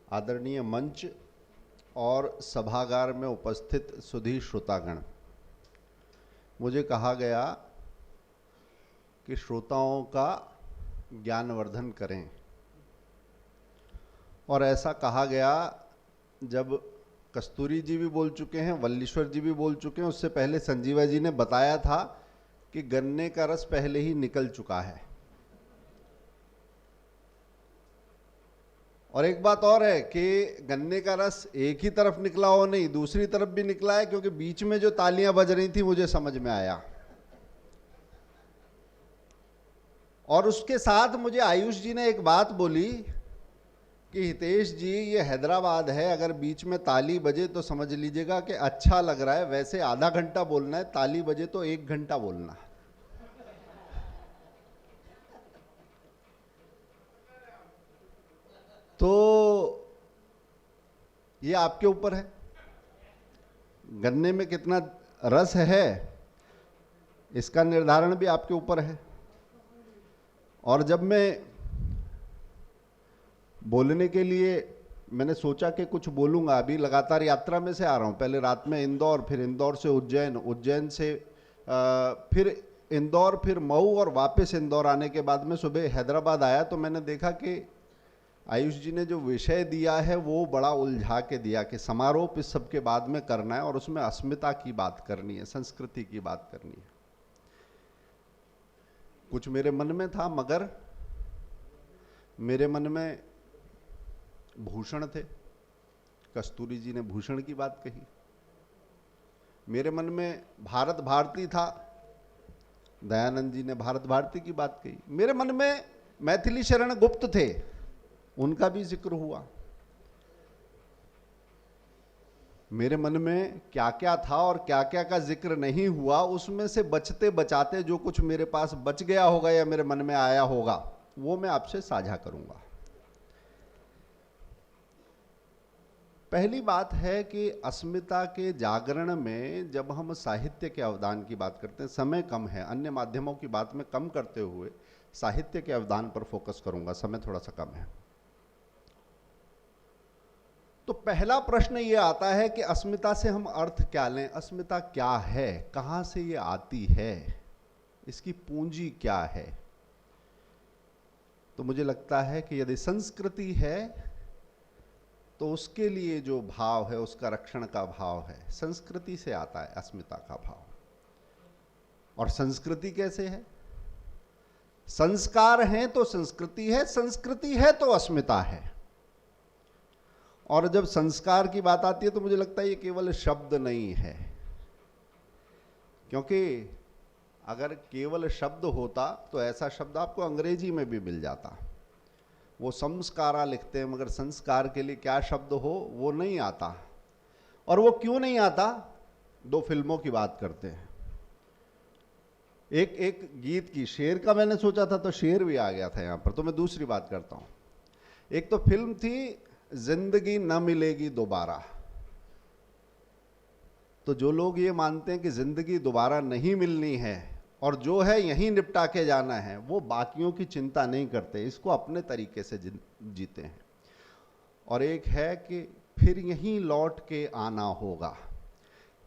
आदरणीय मंच और सभागार में उपस्थित सुधी श्रोतागण, मुझे कहा गया कि श्रोताओं का ज्ञानवर्धन करें, और ऐसा कहा गया जब कस्तूरी जी भी बोल चुके हैं, वल्लीश्वर जी भी बोल चुके हैं, उससे पहले संजीवा जी ने बताया था कि गन्ने का रस पहले ही निकल चुका है। और एक बात और है कि गन्ने का रस एक ही तरफ निकला हो नहीं, दूसरी तरफ भी निकला है, क्योंकि बीच में जो तालियां बज रही थी मुझे समझ में आया। और उसके साथ मुझे आयुष जी ने एक बात बोली कि हितेश जी, ये हैदराबाद है, अगर बीच में ताली बजे तो समझ लीजिएगा कि अच्छा लग रहा है, वैसे आधा घंटा बोलना है, ताली बजे तो 1 घंटा बोलना है। तो ये आपके ऊपर है, गन्ने में कितना रस है इसका निर्धारण भी आपके ऊपर है। और जब मैं बोलने के लिए मैंने सोचा कि कुछ बोलूंगा, अभी लगातार यात्रा में से आ रहा हूं, पहले रात में इंदौर, फिर इंदौर से उज्जैन, उज्जैन से फिर इंदौर, फिर मऊ, और वापस इंदौर आने के बाद में सुबह हैदराबाद आया तो मैंने देखा कि आयुष जी ने जो विषय दिया है वो बड़ा उलझा के दिया कि समारोह इस सब के बाद में करना है और उसमें अस्मिता की बात करनी है, संस्कृति की बात करनी है। कुछ मेरे मन में था, मगर मेरे मन में भूषण थे, कस्तूरी जी ने भूषण की बात कही, मेरे मन में भारत भारती था, दयानंद जी ने भारत भारती की बात कही, मेरे मन में मैथिली शरण गुप्त थे, उनका भी जिक्र हुआ, मेरे मन में क्या क्या था और क्या क्या का जिक्र नहीं हुआ, उसमें से बचते बचाते जो कुछ मेरे पास बच गया होगा या मेरे मन में आया होगा वो मैं आपसे साझा करूंगा। पहली बात है कि अस्मिता के जागरण में जब हम साहित्य के अवदान की बात करते हैं, समय कम है, अन्य माध्यमों की बात में कम करते हुए साहित्य के अवदान पर फोकस करूंगा, समय थोड़ा सा कम है। तो पहला प्रश्न ये आता है कि अस्मिता से हम अर्थ क्या लें, अस्मिता क्या है, कहां से ये आती है, इसकी पूंजी क्या है। तो मुझे लगता है कि यदि संस्कृति है तो उसके लिए जो भाव है उसका रक्षण का भाव है, संस्कृति से आता है अस्मिता का भाव। और संस्कृति कैसे है? संस्कार है तो संस्कृति है, संस्कृति है तो अस्मिता है। और जब संस्कार की बात आती है तो मुझे लगता है ये केवल शब्द नहीं है, क्योंकि अगर केवल शब्द होता तो ऐसा शब्द आपको अंग्रेजी में भी मिल जाता। वो संस्कारा लिखते हैं, मगर संस्कार के लिए क्या शब्द हो वो नहीं आता। और वो क्यों नहीं आता? 2 फिल्मों की बात करते हैं, एक गीत की, शेर का मैंने सोचा था तो शेर भी आ गया था यहां पर, तो मैं दूसरी बात करता हूं। एक तो फिल्म थी जिंदगी न मिलेगी दोबारा। तो जो लोग ये मानते हैं कि जिंदगी दोबारा नहीं मिलनी है और जो है यहीं निपटा के जाना है, वो बाकियों की चिंता नहीं करते, इसको अपने तरीके से जीते हैं। और एक है कि फिर यहीं लौट के आना होगा।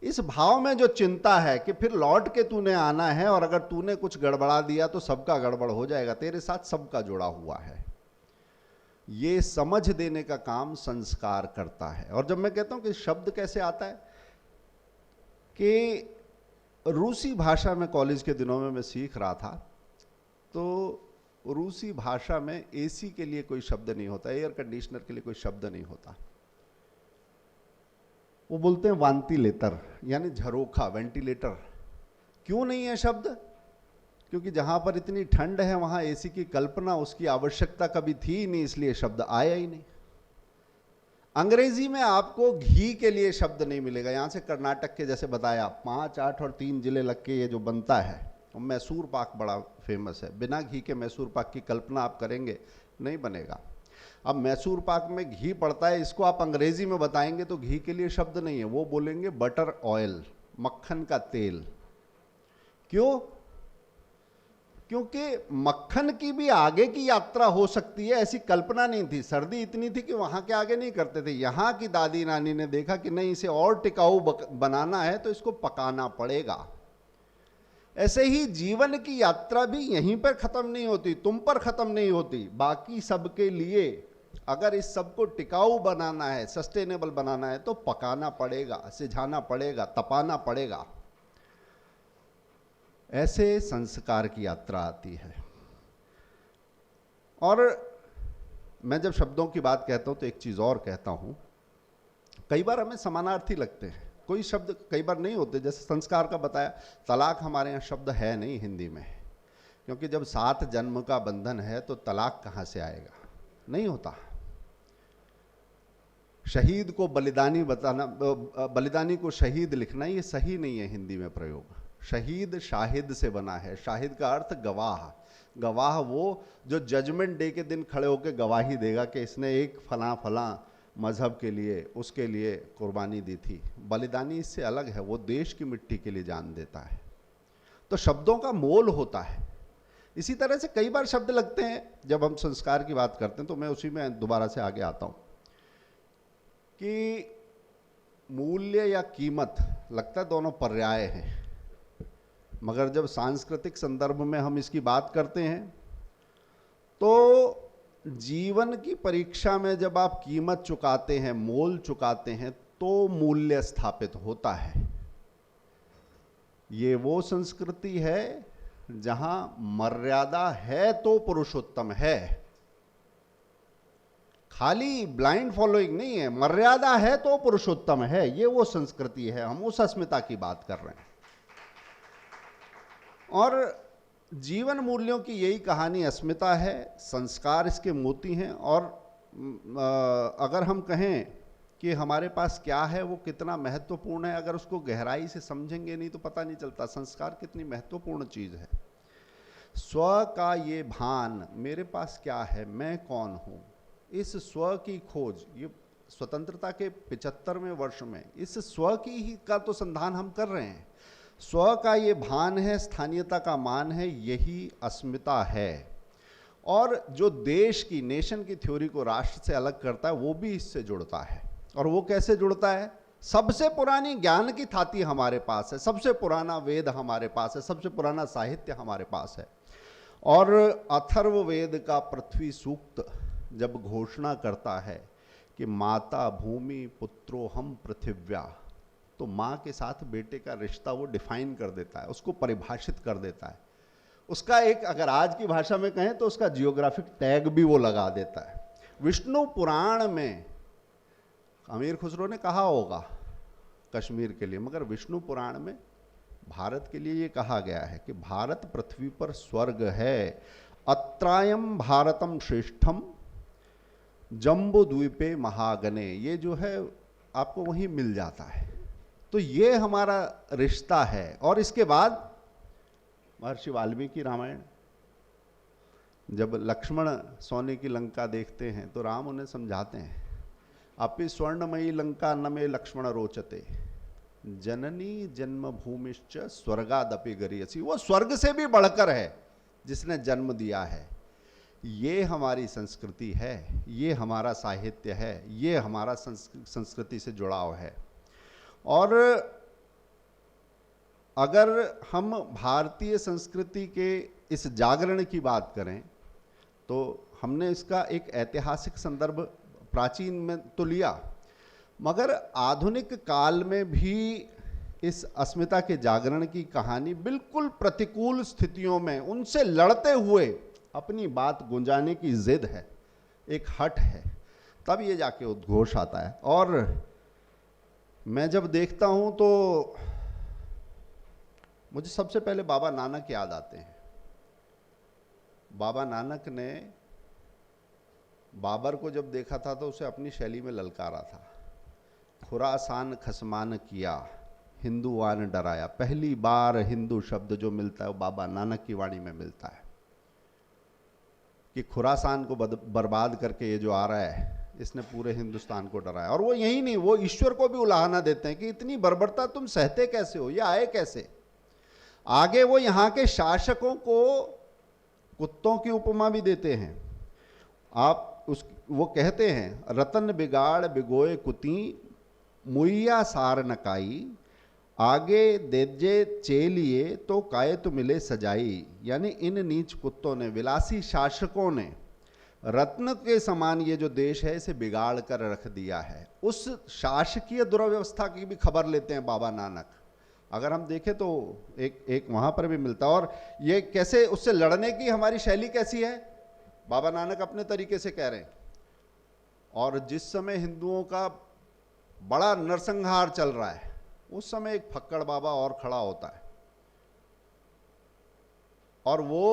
इस भाव में जो चिंता है कि फिर लौट के तूने आना है और अगर तूने कुछ गड़बड़ा दिया तो सबका गड़बड़ हो जाएगा, तेरे साथ सबका जुड़ा हुआ है, ये समझ देने का काम संस्कार करता है। और जब मैं कहता हूं कि शब्द कैसे आता है, कि रूसी भाषा में कॉलेज के दिनों में मैं सीख रहा था, तो रूसी भाषा में एसी के लिए कोई शब्द नहीं होता, एयर कंडीशनर के लिए कोई शब्द नहीं होता। वो बोलते हैं वांतिलेटर, यानी झरोखा, वेंटिलेटर। क्यों नहीं है शब्द? क्योंकि जहां पर इतनी ठंड है वहां एसी की कल्पना, उसकी आवश्यकता कभी थी ही नहीं, इसलिए शब्द आया ही नहीं। अंग्रेजी में आपको घी के लिए शब्द नहीं मिलेगा। यहां से कर्नाटक के, जैसे बताया, 5, 8 और 3 जिले लग के ये जो बनता है, मैसूर पाक बड़ा फेमस है, बिना घी के मैसूर पाक की कल्पना आप करेंगे नहीं बनेगा। अब मैसूर पाक में घी पड़ता है, इसको आप अंग्रेजी में बताएंगे तो घी के लिए शब्द नहीं है, वो बोलेंगे बटर ऑयल, मक्खन का तेल। क्यों? क्योंकि मक्खन की भी आगे की यात्रा हो सकती है ऐसी कल्पना नहीं थी। सर्दी इतनी थी कि वहां के आगे नहीं करते थे। यहां की दादी नानी ने देखा कि नहीं, इसे और टिकाऊ बनाना है तो इसको पकाना पड़ेगा। ऐसे ही जीवन की यात्रा भी यहीं पर खत्म नहीं होती, तुम पर खत्म नहीं होती, बाकी सबके लिए अगर इस सब को टिकाऊ बनाना है, सस्टेनेबल बनाना है, तो पकाना पड़ेगा, सिझाना पड़ेगा, तपाना पड़ेगा। ऐसे संस्कार की यात्रा आती है। और मैं जब शब्दों की बात कहता हूं तो एक चीज और कहता हूं, कई बार हमें समानार्थी लगते हैं, कोई शब्द कई बार नहीं होते। जैसे संस्कार का बताया, तलाक हमारे यहाँ शब्द है नहीं हिंदी में, क्योंकि जब 7 जन्म का बंधन है तो तलाक कहाँ से आएगा, नहीं होता। शहीद को बलिदानी बताना, बलिदानी को शहीद लिखना, ये सही नहीं है हिंदी में प्रयोग। शहीद शाहिद से बना है, शाहिद का अर्थ गवाह। गवाह वो जो जजमेंट डे के दिन खड़े होकर गवाही देगा कि इसने एक फलां फलां मजहब के लिए, उसके लिए कुर्बानी दी थी। बलिदानी इससे अलग है, वो देश की मिट्टी के लिए जान देता है। तो शब्दों का मोल होता है। इसी तरह से कई बार शब्द लगते हैं जब हम संस्कार की बात करते हैं, तो मैं उसी में दोबारा से आगे आता हूं कि मूल्य या कीमत, लगता है दोनों पर्याय हैं, मगर जब सांस्कृतिक संदर्भ में हम इसकी बात करते हैं तो जीवन की परीक्षा में जब आप कीमत चुकाते हैं, मोल चुकाते हैं, तो मूल्य स्थापित होता है। ये वो संस्कृति है जहां मर्यादा है तो पुरुषोत्तम है। खाली ब्लाइंड फॉलोइंग नहीं है, मर्यादा है तो पुरुषोत्तम है। ये वो संस्कृति है, हम उस अस्मिता की बात कर रहे हैं। और जीवन मूल्यों की यही कहानी अस्मिता है, संस्कार इसके मोती हैं। और अगर हम कहें कि हमारे पास क्या है, वो कितना महत्वपूर्ण है, अगर उसको गहराई से समझेंगे नहीं तो पता नहीं चलता संस्कार कितनी महत्वपूर्ण चीज है। स्व का ये भान, मेरे पास क्या है, मैं कौन हूं, इस स्व की खोज, ये स्वतंत्रता के 75वें वर्ष में इस स्व की ही का तो संधान हम कर रहे हैं। स्व का ये भान है, स्थानीयता का मान है, यही अस्मिता है। और जो देश की, नेशन की थ्योरी को राष्ट्र से अलग करता है, वो भी इससे जुड़ता है। और वो कैसे जुड़ता है? सबसे पुरानी ज्ञान की थाती हमारे पास है, सबसे पुराना वेद हमारे पास है, सबसे पुराना साहित्य हमारे पास है। और अथर्ववेद का पृथ्वी सूक्त जब घोषणा करता है कि माता भूमि पुत्रो हम पृथिव्या, तो माँ के साथ बेटे का रिश्ता वो डिफाइन कर देता है, उसको परिभाषित कर देता है। उसका एक, अगर आज की भाषा में कहें तो उसका जियोग्राफिक टैग भी वो लगा देता है। विष्णु पुराण में अमीर खुसरो ने कहा होगा कश्मीर के लिए, मगर विष्णु पुराण में भारत के लिए ये कहा गया है कि भारत पृथ्वी पर स्वर्ग है। अत्रायम भारतम श्रेष्ठम जम्बू द्वीपे महागने, ये जो है आपको वहीं मिल जाता है। तो ये हमारा रिश्ता है। और इसके बाद महर्षि वाल्मीकि रामायण, जब लक्ष्मण सोने की लंका देखते हैं तो राम उन्हें समझाते हैं, अपि स्वर्णमयी लंका न मे लक्ष्मण रोचते, जननी जन्मभूमिश्च स्वर्गादपि गरीयसी। वो स्वर्ग से भी बढ़कर है जिसने जन्म दिया है। ये हमारी संस्कृति है, ये हमारा साहित्य है, ये हमारा संस्कृति से जुड़ाव है। और अगर हम भारतीय संस्कृति के इस जागरण की बात करें तो हमने इसका एक ऐतिहासिक संदर्भ प्राचीन में तो लिया, मगर आधुनिक काल में भी इस अस्मिता के जागरण की कहानी बिल्कुल प्रतिकूल स्थितियों में उनसे लड़ते हुए अपनी बात गुंजाने की जिद है, एक हट है, तब ये जाके उद्घोष आता है। और मैं जब देखता हूं तो मुझे सबसे पहले बाबा नानक याद आते हैं। बाबा नानक ने बाबर को जब देखा था तो उसे अपनी शैली में ललकारा था। खुरासान खसमान किया, हिंदुवान डराया। पहली बार हिंदू शब्द जो मिलता है वो बाबा नानक की वाणी में मिलता है कि खुरासान को बर्बाद करके ये जो आ रहा है इसने पूरे हिंदुस्तान को डराया। और वो यही नहीं, वो ईश्वर को भी उलाहना देते हैं कि इतनी बर्बरता तुम सहते कैसे हो, ये आए कैसे। आगे वो यहाँ के शासकों को कुत्तों की उपमा भी देते हैं। आप वो कहते हैं रतन बिगाड़ बिगोए कुती मुइया सार नकाई, आगे देजे चेलिए तो काय तो मिले सजाई। यानी इन नीच कुत्तों ने, विलासी शासकों ने रत्न के समान ये जो देश है इसे बिगाड़ कर रख दिया है। उस शासकीय दुर्व्यवस्था की भी खबर लेते हैं बाबा नानक। अगर हम देखें तो एक वहां पर भी मिलता है। और ये कैसे उससे लड़ने की हमारी शैली कैसी है, बाबा नानक अपने तरीके से कह रहे हैं। और जिस समय हिंदुओं का बड़ा नरसंहार चल रहा है, उस समय एक फक्कड़ बाबा और खड़ा होता है, और वो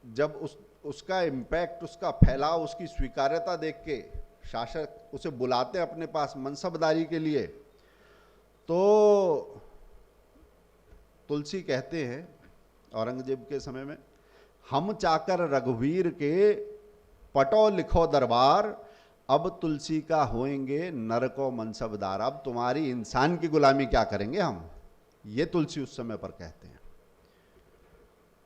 जब उसका इम्पैक्ट, उसका फैलाव, उसकी स्वीकार्यता देख के शासक उसे बुलाते हैं अपने पास मनसबदारी के लिए, तो तुलसी कहते हैं औरंगजेब के समय में, हम चाकर रघुवीर के पटो लिखो दरबार, अब तुलसी का होएंगे नर को मनसबदार। अब तुम्हारी इंसान की गुलामी क्या करेंगे हम, ये तुलसी उस समय पर कहते हैं।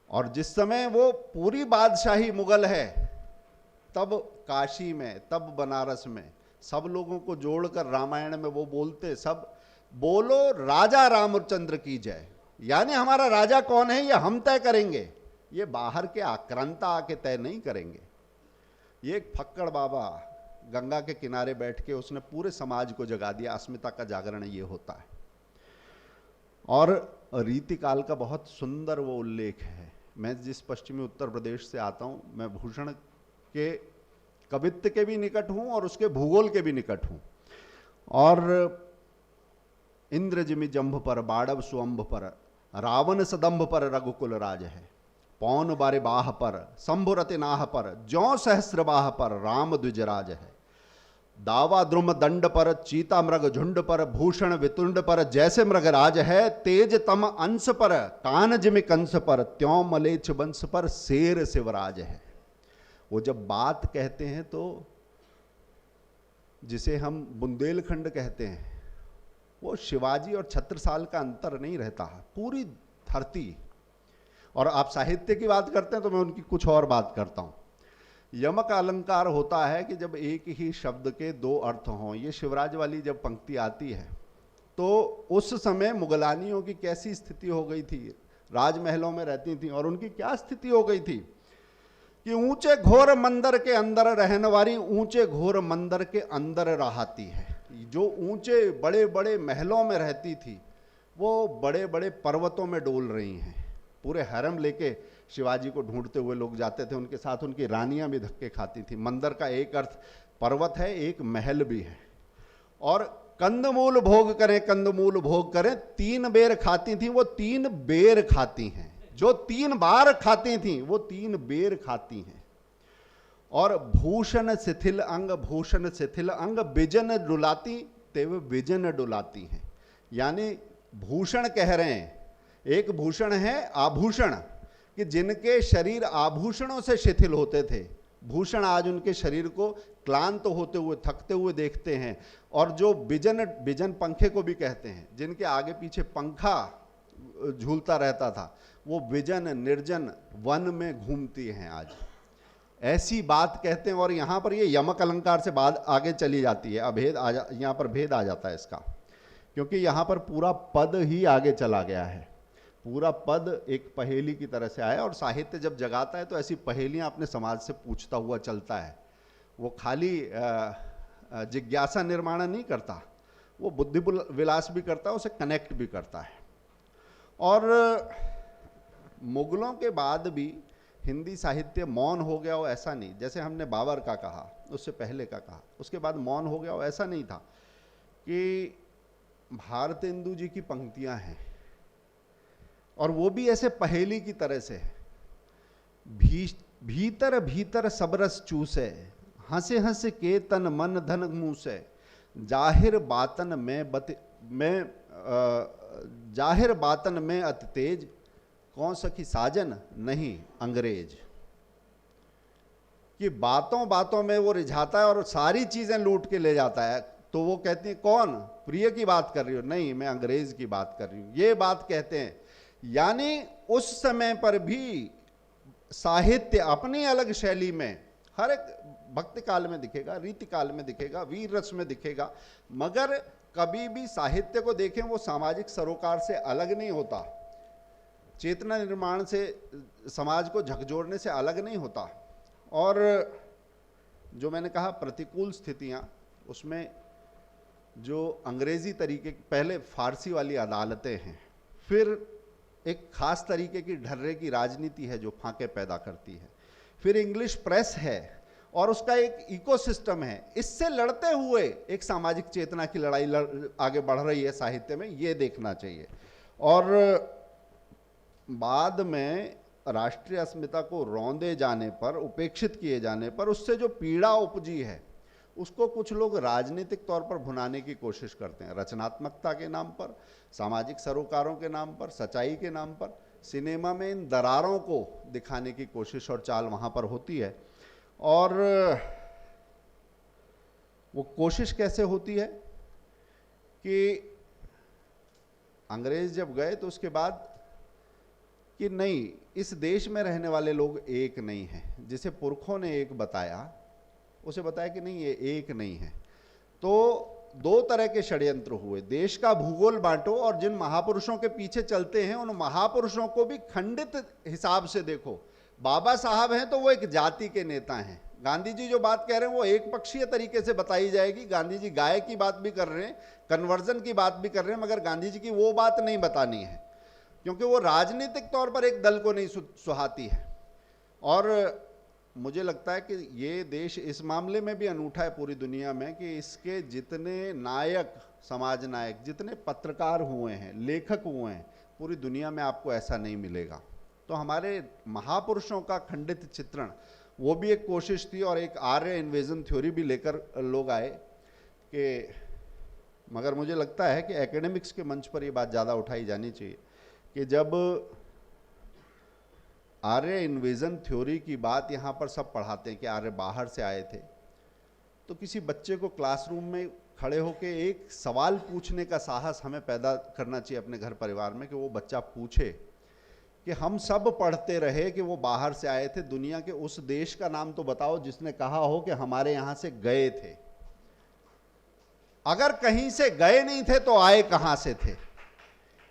और जिस समय वो पूरी बादशाही मुगल है, तब काशी में, तब बनारस में सब लोगों को जोड़कर रामायण में वो बोलते, सब बोलो राजा रामचंद्र की जय। यानी हमारा राजा कौन है ये हम तय करेंगे, ये बाहर के आक्रांता आके तय नहीं करेंगे। ये एक फक्कड़ बाबा गंगा के किनारे बैठ के उसने पूरे समाज को जगा दिया। अस्मिता का जागरण ये होता है। और रीतिकाल का बहुत सुंदर वो उल्लेख है। मैं जिस पश्चिमी उत्तर प्रदेश से आता हूँ, मैं भूषण के कवित्व के भी निकट हूँ और उसके भूगोल के भी निकट हूँ। और इंद्र जिमि जंभ पर बाड़व सुअंभ पर, रावण सदंभ पर रघुकुल राज है, पौन बारे बाह पर शंभुरति नाह पर, ज्यों सहस्र बाह पर राम द्विजराज है, दावा द्रुम दंड पर चीता मृग झुंड पर, भूषण वितुंड पर जैसे मृग राज है, तेज तम अंश पर कान जिमि कंस पर, त्यों मलेच्छ वंश पर शेर शिवराज है। वो जब बात कहते हैं तो जिसे हम बुंदेलखंड कहते हैं, वो शिवाजी और छत्रसाल का अंतर नहीं रहता, पूरी धरती। और आप साहित्य की बात करते हैं तो मैं उनकी कुछ और बात करता हूं। यमक अलंकार होता है कि जब एक ही शब्द के दो अर्थ हों। ये शिवराज वाली जब पंक्ति आती है तो उस समय मुगलानियों की कैसी स्थिति हो गई थी, राजमहलों में रहती थी, और उनकी क्या स्थिति हो गई थी कि ऊंचे घोर मंदिर के अंदर रहने वाली ऊंचे घोर मंदिर के अंदर रहाती है। जो ऊंचे बड़े बड़े महलों में रहती थी वो बड़े बड़े पर्वतों में डोल रही हैं। पूरे हरम लेके शिवाजी को ढूंढते हुए लोग जाते थे, उनके साथ उनकी रानियां भी धक्के खाती थी। मंदिर का एक अर्थ पर्वत है, एक महल भी है। और कंदमूल भोग करें, कंदमूल भोग करें, 3 बेर खाती थी, वो 3 बेर खाती हैं। जो 3 बार खाती थी वो 3 बेर खाती हैं। और भूषण शिथिल अंग, भूषण शिथिल अंग, बिजन डुलाती तेव बिजन डुलाती हैं। यानी भूषण कह रहे हैं, एक भूषण है आभूषण, कि जिनके शरीर आभूषणों से शिथिल होते थे, भूषण आज उनके शरीर को क्लांत होते हुए, थकते हुए देखते हैं। और जो बिजन, बिजन पंखे को भी कहते हैं, जिनके आगे पीछे पंखा झूलता रहता था, वो बिजन निर्जन वन में घूमती हैं आज। ऐसी बात कहते हैं। और यहाँ पर ये यमक अलंकार से बात आगे चली जाती है, अभेद यहाँ पर भेद आ जाता है इसका, क्योंकि यहाँ पर पूरा पद ही आगे चला गया है। पूरा पद एक पहेली की तरह से आया। और साहित्य जब जगाता है तो ऐसी पहेलियां अपने समाज से पूछता हुआ चलता है। वो खाली जिज्ञासा निर्माण नहीं करता, वो बुद्धि विलास भी करता है, उसे कनेक्ट भी करता है। और मुगलों के बाद भी हिंदी साहित्य मौन हो गया हो ऐसा नहीं। जैसे हमने बाबर का कहा, उससे पहले का कहा, उसके बाद मौन हो गया हो ऐसा नहीं था। कि भारतेंदु जी की पंक्तियां हैं और वो भी ऐसे पहेली की तरह से है। भीतर भीतर सबरस चूसे, हंसे हंसे के तन मन धन मूसे, जाहिर बातन जाहिर बातन में अति तेज, कौन सखी साजन नहीं अंग्रेज। कि बातों बातों में वो रिझाता है और सारी चीजें लूट के ले जाता है। तो वो कहती है कौन, प्रिय की बात कर रही हो? नहीं, मैं अंग्रेज की बात कर रही हूं, ये बात कहते हैं। यानी उस समय पर भी साहित्य अपनी अलग शैली में हर एक भक्ति काल में दिखेगा, रीति काल में दिखेगा, वीर रस में दिखेगा, मगर कभी भी साहित्य को देखें वो सामाजिक सरोकार से अलग नहीं होता, चेतना निर्माण से, समाज को झकझोरने से अलग नहीं होता। और जो मैंने कहा प्रतिकूल स्थितियां, उसमें जो अंग्रेजी तरीके, पहले फारसी वाली अदालतें हैं, फिर एक खास तरीके की ढर्रे की राजनीति है जो फांके पैदा करती है, फिर इंग्लिश प्रेस है और उसका एक इकोसिस्टम है। इससे लड़ते हुए एक सामाजिक चेतना की लड़ाई आगे बढ़ रही है साहित्य में, ये देखना चाहिए। और बाद में राष्ट्रीय अस्मिता को रौंदे जाने पर, उपेक्षित किए जाने पर उससे जो पीड़ा उपजी है उसको कुछ लोग राजनीतिक तौर पर भुनाने की कोशिश करते हैं, रचनात्मकता के नाम पर, सामाजिक सरोकारों के नाम पर, सच्चाई के नाम पर। सिनेमा में इन दरारों को दिखाने की कोशिश और चाल वहाँ पर होती है। और वो कोशिश कैसे होती है कि अंग्रेज जब गए तो उसके बाद कि नहीं, इस देश में रहने वाले लोग एक नहीं हैं, जिसे पुरखों ने एक बताया उसे बताया कि नहीं, ये एक नहीं है। तो दो तरह के षड्यंत्र हुए, देश का भूगोल बांटो और जिन महापुरुषों के पीछे चलते हैं उन महापुरुषों को भी खंडित हिसाब से देखो। बाबा साहब हैं तो वो एक जाति के नेता हैं, गांधी जी जो बात कह रहे हैं वो एक पक्षीय तरीके से बताई जाएगी। गांधी जी गाय की बात भी कर रहे हैं, कन्वर्जन की बात भी कर रहे हैं, मगर गांधी जी की वो बात नहीं बतानी है क्योंकि वो राजनीतिक तौर पर एक दल को नहीं सुहाती है। और मुझे लगता है कि ये देश इस मामले में भी अनूठा है पूरी दुनिया में कि इसके जितने नायक, समाज नायक, जितने पत्रकार हुए हैं, लेखक हुए हैं, पूरी दुनिया में आपको ऐसा नहीं मिलेगा। तो हमारे महापुरुषों का खंडित चित्रण, वो भी एक कोशिश थी। और एक आर्य इन्वेजन थ्योरी भी लेकर लोग आए कि, मगर मुझे लगता है कि एकेडमिक्स के मंच पर ये बात ज़्यादा उठाई जानी चाहिए कि जब आर्य इन्वेजन थ्योरी की बात यहाँ पर सब पढ़ाते हैं कि आर्य बाहर से आए थे, तो किसी बच्चे को क्लासरूम में खड़े होकर एक सवाल पूछने का साहस हमें पैदा करना चाहिए अपने घर परिवार में कि वो बच्चा पूछे कि हम सब पढ़ते रहे कि वो बाहर से आए थे, दुनिया के उस देश का नाम तो बताओ जिसने कहा हो कि हमारे यहाँ से गए थे। अगर कहीं से गए नहीं थे तो आए कहाँ से थे?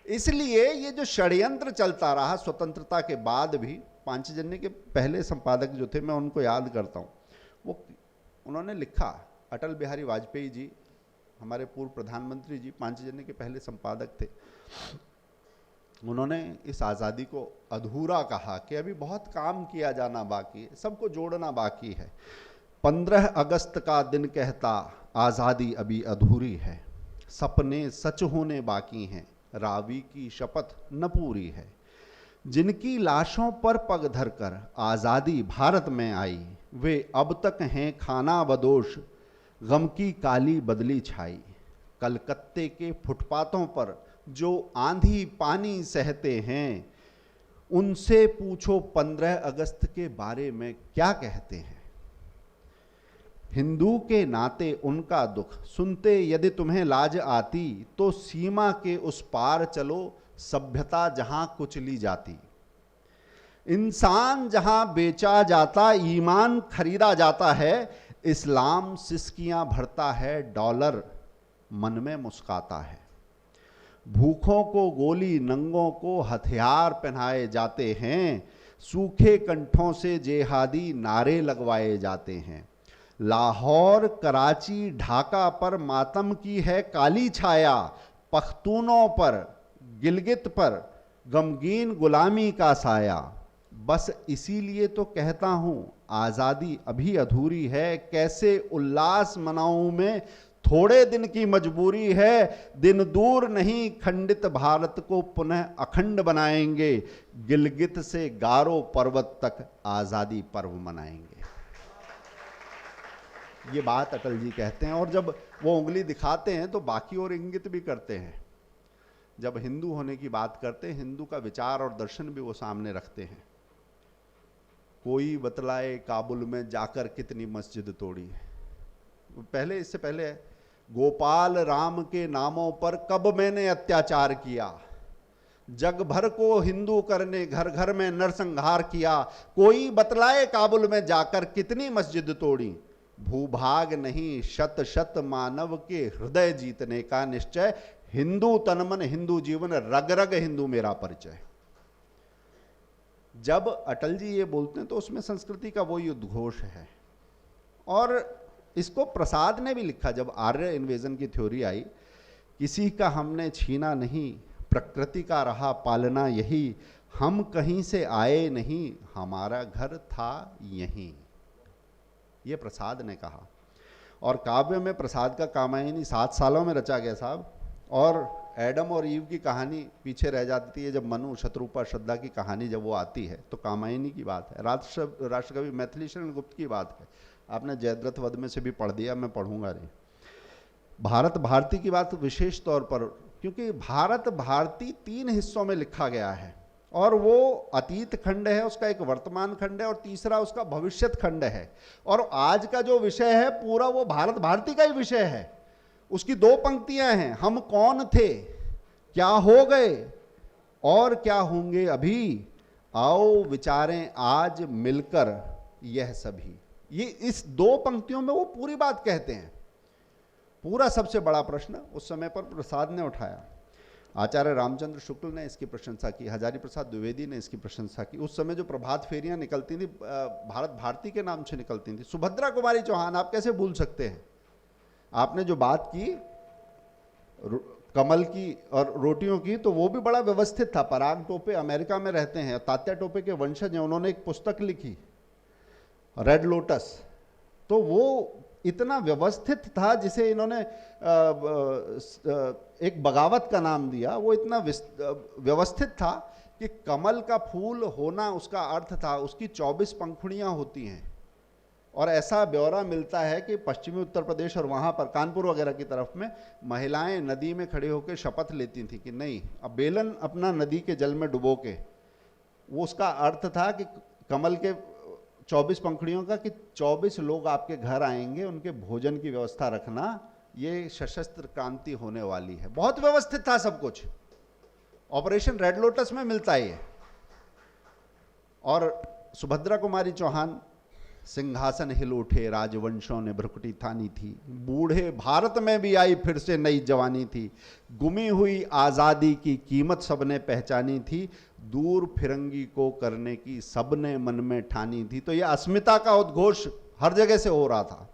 इसलिए ये जो षड्यंत्र चलता रहा स्वतंत्रता के बाद भी, पांचजन्य के पहले संपादक जो थे मैं उनको याद करता हूँ, वो उन्होंने लिखा, अटल बिहारी वाजपेयी जी हमारे पूर्व प्रधानमंत्री जी पांचजन्य के पहले संपादक थे। उन्होंने इस आज़ादी को अधूरा कहा कि अभी बहुत काम किया जाना बाकी है, सबको जोड़ना बाकी है। 15 अगस्त का दिन कहता आज़ादी अभी अधूरी है, सपने सच होने बाकी हैं, रावी की शपथ न पूरी है। जिनकी लाशों पर पग धरकर आज़ादी भारत में आई, वे अब तक हैं खाना बदोश, गम की काली बदली छाई। कलकत्ते के फुटपाथों पर जो आंधी पानी सहते हैं, उनसे पूछो 15 अगस्त के बारे में क्या कहते हैं। हिंदू के नाते उनका दुख सुनते यदि तुम्हें लाज आती, तो सीमा के उस पार चलो, सभ्यता जहां कुचली जाती। इंसान जहां बेचा जाता, ईमान खरीदा जाता है, इस्लाम सिसकियां भरता है, डॉलर मन में मुस्काता है। भूखों को गोली, नंगों को हथियार पहनाए जाते हैं, सूखे कंठों से जेहादी नारे लगवाए जाते हैं। लाहौर, कराची, ढाका पर मातम की है काली छाया, पख्तूनों पर, गिलगित पर गमगीन गुलामी का साया। बस इसीलिए तो कहता हूं आज़ादी अभी अधूरी है, कैसे उल्लास मनाऊं मैं, थोड़े दिन की मजबूरी है। दिन दूर नहीं खंडित भारत को पुनः अखंड बनाएंगे, गिलगित से गारो पर्वत तक आज़ादी पर्व मनाएंगे। ये बात अटल जी कहते हैं। और जब वो उंगली दिखाते हैं तो बाकी और इंगित भी करते हैं। जब हिंदू होने की बात करते हैं, हिंदू का विचार और दर्शन भी वो सामने रखते हैं। कोई बतलाए काबुल में जाकर कितनी मस्जिद तोड़ी है। पहले, इससे पहले, गोपाल राम के नामों पर कब मैंने अत्याचार किया, जग भर को हिंदू करने घर घर में नरसंहार किया, कोई बतलाए काबुल में जाकर कितनी मस्जिद तोड़ी। भूभाग नहीं शत शत मानव के हृदय जीतने का निश्चय, हिंदू तन मन हिंदू जीवन रग रग हिंदू मेरा परिचय। जब अटल जी ये बोलते हैं तो उसमें संस्कृति का वही उद्घोष है। और इसको प्रसाद ने भी लिखा, जब आर्य इन्वेजन की थ्योरी आई, किसी का हमने छीना नहीं, प्रकृति का रहा पालना यही, हम कहीं से आए नहीं, हमारा घर था यहीं। ये प्रसाद ने कहा। और काव्य में प्रसाद का कामायनी 7 सालों में रचा गया साहब। और एडम और ईव की कहानी पीछे रह जाती है। जब मनु शत्रुपा श्रद्धा की कहानी जब वो आती है तो कामायनी की बात है, राष्ट्रकवि मैथिली शरण गुप्त की बात है। आपने जयद्रथ वध में से भी पढ़ दिया, मैं पढ़ूंगा नहीं। भारत भारती की बात विशेष तौर पर, क्योंकि भारत भारती 3 हिस्सों में लिखा गया है, और वो अतीत खंड है, उसका एक वर्तमान खंड है, और तीसरा उसका भविष्यत खंड है। और आज का जो विषय है पूरा वो भारत भारती का ही विषय है। उसकी 2 पंक्तियां हैं, हम कौन थे, क्या हो गए और क्या होंगे अभी, आओ विचारें आज मिलकर यह सभी। ये इस 2 पंक्तियों में वो पूरी बात कहते हैं। पूरा सबसे बड़ा प्रश्न उस समय पर प्रसाद ने उठाया। आचार्य रामचंद्र शुक्ल ने इसकी प्रशंसा की, हजारी प्रसाद द्विवेदी ने इसकी प्रशंसा की। उस समय जो प्रभात फेरियां निकलती थी भारत भारती के नाम से निकलती थी। सुभद्रा कुमारी चौहान आप कैसे भूल सकते हैं। आपने जो बात की कमल की और रोटियों की, तो वो भी बड़ा व्यवस्थित था। पराग टोपे अमेरिका में रहते हैं, तात्या टोपे के वंशज हैं, उन्होंने एक पुस्तक लिखी रेड लोटस। तो वो इतना व्यवस्थित था जिसे इन्होंने एक बगावत का नाम दिया। वो इतना व्यवस्थित था कि कमल का फूल होना उसका अर्थ था उसकी 24 पंखुड़ियां होती हैं। और ऐसा ब्यौरा मिलता है कि पश्चिमी उत्तर प्रदेश और वहाँ पर कानपुर वगैरह की तरफ में महिलाएं नदी में खड़े होकर शपथ लेती थी कि नहीं, अब बेलन अपना नदी के जल में डुबो के। वो उसका अर्थ था कि कमल के 24 पंखुड़ियों का, कि 24 लोग आपके घर आएंगे, उनके भोजन की व्यवस्था रखना, ये सशस्त्र क्रांति होने वाली है। बहुत व्यवस्थित था सब कुछ। ऑपरेशन रेड लोटस में मिलता है ये। और सुभद्रा कुमारी चौहान, सिंहासन हिल उठे राजवंशों ने भ्रुकुटी थानी थी, बूढ़े भारत में भी आई फिर से नई जवानी थी, गुमी हुई आज़ादी की कीमत सबने पहचानी थी, दूर फिरंगी को करने की सबने मन में ठानी थी। तो यह अस्मिता का उद्घोष हर जगह से हो रहा था।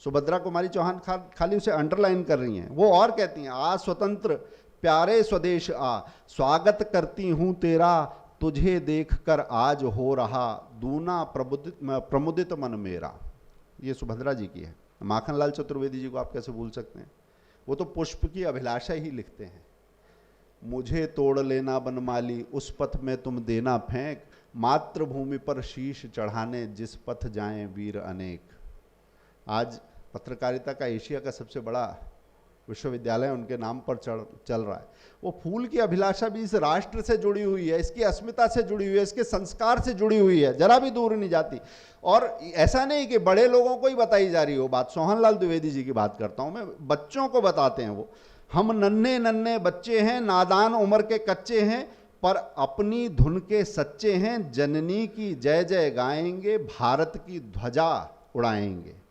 सुभद्रा कुमारी चौहान खाली उसे अंडरलाइन कर रही हैं। वो और कहती हैं, आ स्वतंत्र प्यारे स्वदेश आ, स्वागत करती हूं तेरा, तुझे देखकर आज हो रहा दूना प्रमुदित मन मेरा। ये सुभद्रा जी की है। माखनलाल चतुर्वेदी जी को आप कैसे भूल सकते हैं। वो तो पुष्प की अभिलाषा ही लिखते हैं। मुझे तोड़ लेना बनमाली, उस पथ में तुम देना फेंक, मातृभूमि पर शीश चढ़ाने जिस पथ जाएं वीर अनेक। आज पत्रकारिता का एशिया का सबसे बड़ा विश्वविद्यालय उनके नाम पर चल रहा है। वो फूल की अभिलाषा भी इस राष्ट्र से जुड़ी हुई है, इसकी अस्मिता से जुड़ी हुई है, इसके संस्कार से जुड़ी हुई है, जरा भी दूर नहीं जाती। और ऐसा नहीं कि बड़े लोगों को ही बताई जा रही हो बात। सोहनलाल द्विवेदी जी की बात करता हूं मैं, बच्चों को बताते हैं वो। हम नन्हे नन्हे बच्चे हैं, नादान उम्र के कच्चे हैं, पर अपनी धुन के सच्चे हैं, जननी की जय जय गाएंगे, भारत की ध्वजा उड़ाएंगे।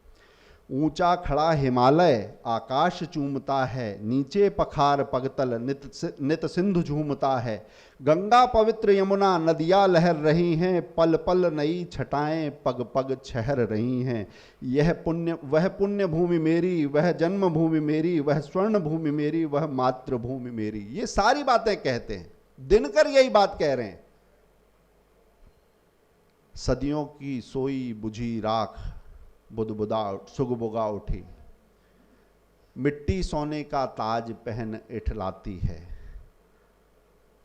ऊंचा खड़ा हिमालय आकाश चूमता है, नीचे पखार पगतल नित सिंधु झूमता है, गंगा पवित्र यमुना नदियाँ लहर रही हैं, पल पल नई छटाएं पग पग छहर रही हैं। वह पुण्य भूमि मेरी, वह जन्म भूमि मेरी, वह स्वर्ण भूमि मेरी, वह मातृभूमि मेरी। ये सारी बातें कहते हैं, दिनकर यही बात कह रहे हैं। सदियों की सोई बुझी राख बुदबुदा सुगबुगा उठी, मिट्टी सोने का ताज पहन इठलाती है,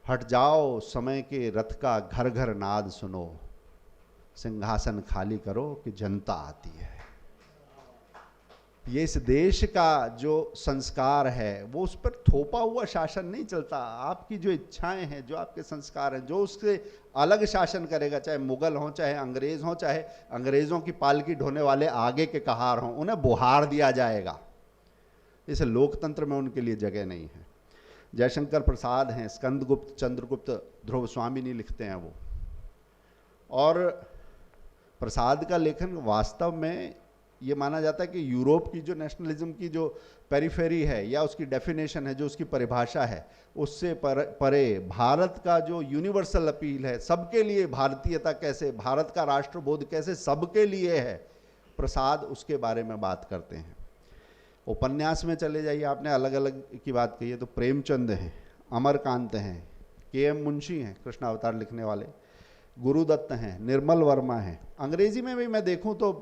हट जाओ समय के रथ का घर घर नाद सुनो, सिंहासन खाली करो कि जनता आती है। ये इस देश का जो संस्कार है वो उस पर थोपा हुआ शासन नहीं चलता। आपकी जो इच्छाएं हैं, जो आपके संस्कार हैं, जो उससे अलग शासन करेगा, चाहे मुगल हों, चाहे अंग्रेज हों, चाहे अंग्रेजों की पालकी ढोने वाले आगे के कहार हों, उन्हें बुहार दिया जाएगा। इस लोकतंत्र में उनके लिए जगह नहीं है। जयशंकर प्रसाद हैं, स्कंदगुप्त, चंद्रगुप्त, ध्रुव स्वामिनी लिखते हैं वो। और प्रसाद का लेखन वास्तव में ये माना जाता है कि यूरोप की जो नेशनलिज्म की जो पेरिफेरी है या उसकी डेफिनेशन है, जो उसकी परिभाषा है, उससे परे भारत का जो यूनिवर्सल अपील है, सबके लिए भारतीयता कैसे, भारत का राष्ट्रबोध कैसे सबके लिए है, प्रसाद उसके बारे में बात करते हैं। उपन्यास में चले जाइए, आपने अलग अलग की बात कही है, तो प्रेमचंद हैं, अमरकांत हैं, के.एम. मुंशी हैं कृष्णावतार लिखने वाले, गुरुदत्त हैं, निर्मल वर्मा हैं। अंग्रेजी में भी मैं देखूं तो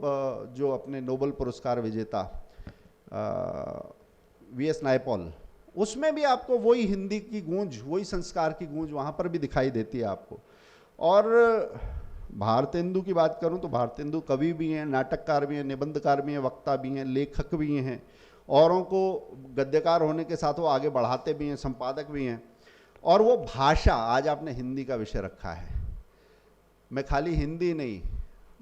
जो अपने नोबेल पुरस्कार विजेता वी.एस. नायपॉल, उसमें भी आपको वही हिंदी की गूंज, वही संस्कार की गूंज वहाँ पर भी दिखाई देती है आपको। और भारतेंदु की बात करूं तो भारतेंदु कवि भी हैं, नाटककार भी हैं, निबंधकार भी हैं, वक्ता भी हैं, लेखक भी हैं, औरों को गद्यकार होने के साथ वो आगे बढ़ाते भी हैं, संपादक भी हैं। और वो भाषा, आज आपने हिंदी का विषय रखा है, मैं खाली हिंदी नहीं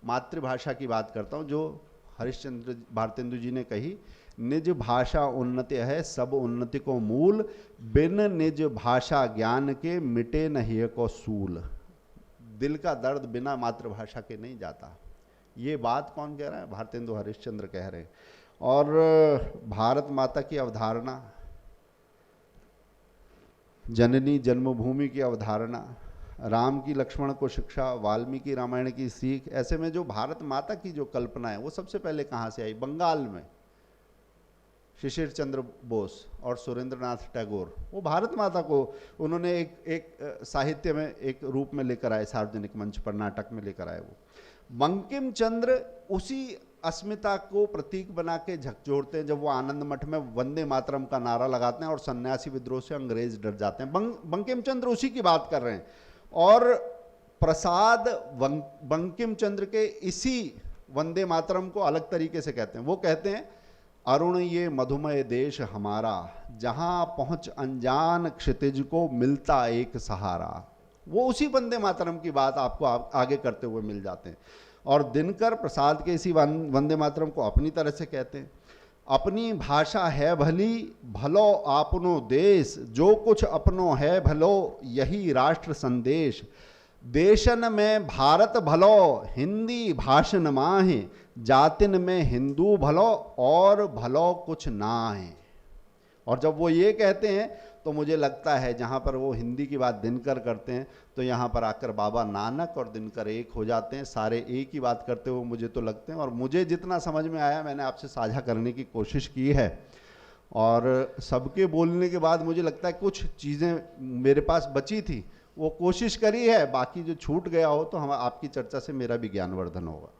मातृभाषा की बात करता हूँ, जो हरिश्चंद्र भारतेंदु जी ने कही, निज भाषा उन्नति है सब उन्नति को मूल, बिन निज भाषा ज्ञान के मिटे नहीं को सूल। दिल का दर्द बिना मातृभाषा के नहीं जाता। ये बात कौन कह रहा है? भारतेंदु हरिश्चंद्र कह रहे हैं। और भारत माता की अवधारणा, जननी जन्मभूमि की अवधारणा, राम की लक्ष्मण को शिक्षा, वाल्मीकि रामायण की सीख, ऐसे में जो भारत माता की जो कल्पना है वो सबसे पहले कहाँ से आई? बंगाल में शिशिर चंद्र बोस और सुरेंद्रनाथ टैगोर, वो भारत माता को उन्होंने एक साहित्य में एक रूप में लेकर आए, सार्वजनिक मंच पर नाटक में लेकर आए। वो बंकिम चंद्र उसी अस्मिता को प्रतीक बना के झकझोरते हैं जब वो आनंद मठ में वंदे मातरम का नारा लगाते हैं और सन्यासी विद्रोह से अंग्रेज डर जाते हैं। बंकिम चंद्र उसी की बात कर रहे हैं। और प्रसाद बंकिम चंद्र के इसी वंदे मातरम को अलग तरीके से कहते हैं। वो कहते हैं, अरुण ये मधुमय देश हमारा, जहां पहुंच अनजान क्षितिज को मिलता एक सहारा। वो उसी वंदे मातरम की बात आपको आगे करते हुए मिल जाते हैं। और दिनकर प्रसाद के इसी वंदे मातरम को अपनी तरह से कहते हैं, अपनी भाषा है भली भलो आपनो देश, जो कुछ अपनो है भलो यही राष्ट्र संदेश। देशन में भारत भलो हिंदी भाषण माहे, जातिन में हिंदू भलो और भलो कुछ ना है। और जब वो ये कहते हैं तो मुझे लगता है जहाँ पर वो हिंदी की बात दिनकर करते हैं तो यहाँ पर आकर बाबा नानक और दिनकर एक हो जाते हैं, सारे एक ही बात करते हुए मुझे तो लगते हैं। और मुझे जितना समझ में आया मैंने आपसे साझा करने की कोशिश की है। और सबके बोलने के बाद मुझे लगता है कुछ चीज़ें मेरे पास बची थी, वो कोशिश करी है, बाकी जो छूट गया हो तो हम आपकी चर्चा से मेरा भी ज्ञानवर्धन होगा।